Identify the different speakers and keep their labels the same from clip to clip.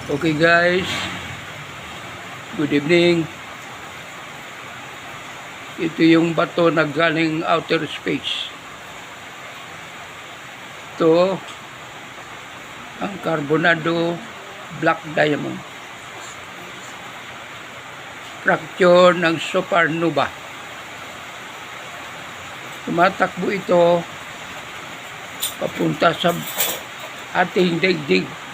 Speaker 1: Okay guys, good evening. Ito yung bato na galing outer space. Ito ang Carbonado Black Diamond. Fracture ng supernova. Tumatakbo ito papunta sa ating daigdig.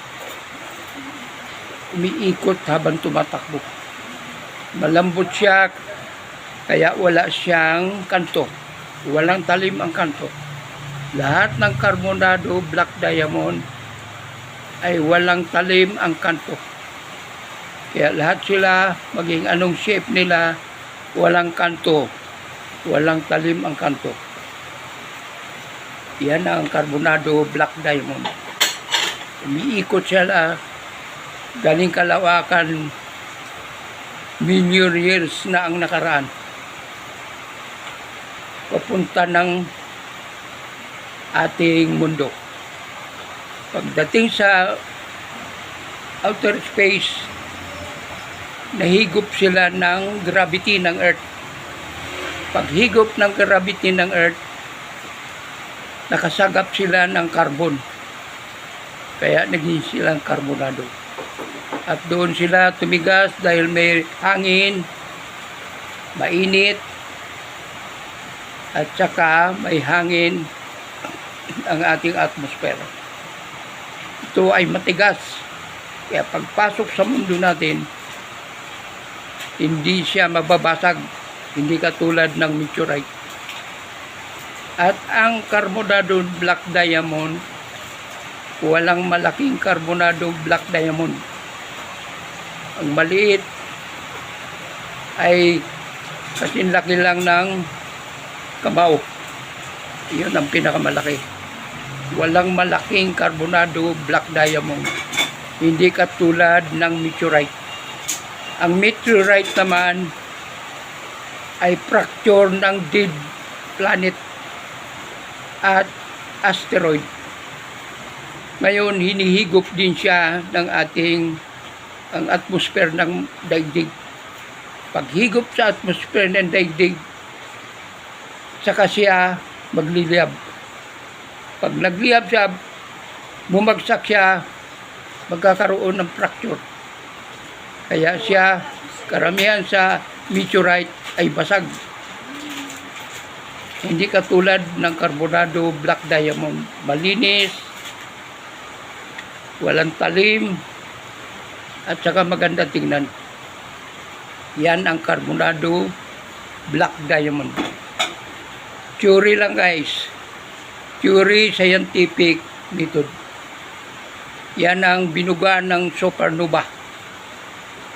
Speaker 1: Umiikot habang tumatakbo. Malambot siya, kaya wala siyang kanto. Walang talim ang kanto. Lahat ng Carbonado Black Diamond ay walang talim ang kanto. Kaya lahat sila, maging anong shape nila, walang kanto. Walang talim ang kanto. Yan ang Carbonado Black Diamond. Umiikot siya galing kalawakan, million years na ang nakaraan. Papunta ng ating mundo. Pagdating sa outer space, nahigop sila ng gravity ng Earth. Paghigop ng gravity ng Earth, nakasagap sila ng carbon. Kaya naging silang Carbonado. At doon sila tumigas dahil may hangin, mainit, at saka may hangin ang ating atmosphere. Ito ay matigas. Kaya pagpasok sa mundo natin, hindi siya mababasag. Hindi katulad ng meteorite. At ang Carbonado Black Diamond, walang malaking Carbonado Black Diamond. Ang maliit ay kasinlaki lang ng kamao. Yun ang pinakamalaki. Walang malaking Carbonado Black Diamond. Hindi katulad ng meteorite. Ang meteorite naman ay fracture ng dead planet at asteroid. Ngayon, hinihigop din siya ng ang atmosphere ng daigdig. Paghigop sa atmosphere ng daigdig, saka siya magliliyab. Pag nagliyab siya, bumagsak siya, magkakaroon ng fracture. Kaya siya, karamihan sa meteorite ay basag. Hindi katulad ng Carbonado Black Diamond. Malinis, walang talim, at saka maganda tingnan. Yan ang Carbonado Black Diamond. Theory lang guys. Theory scientific method. Yan ang binuga ng supernova.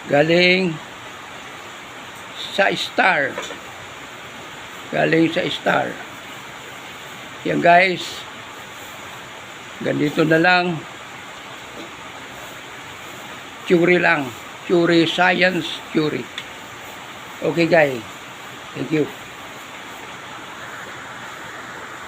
Speaker 1: Galing sa star. Galing sa star. Yan guys. Ganito na lang. Theory lang. Theory, science, theory. Okay guys. Thank you.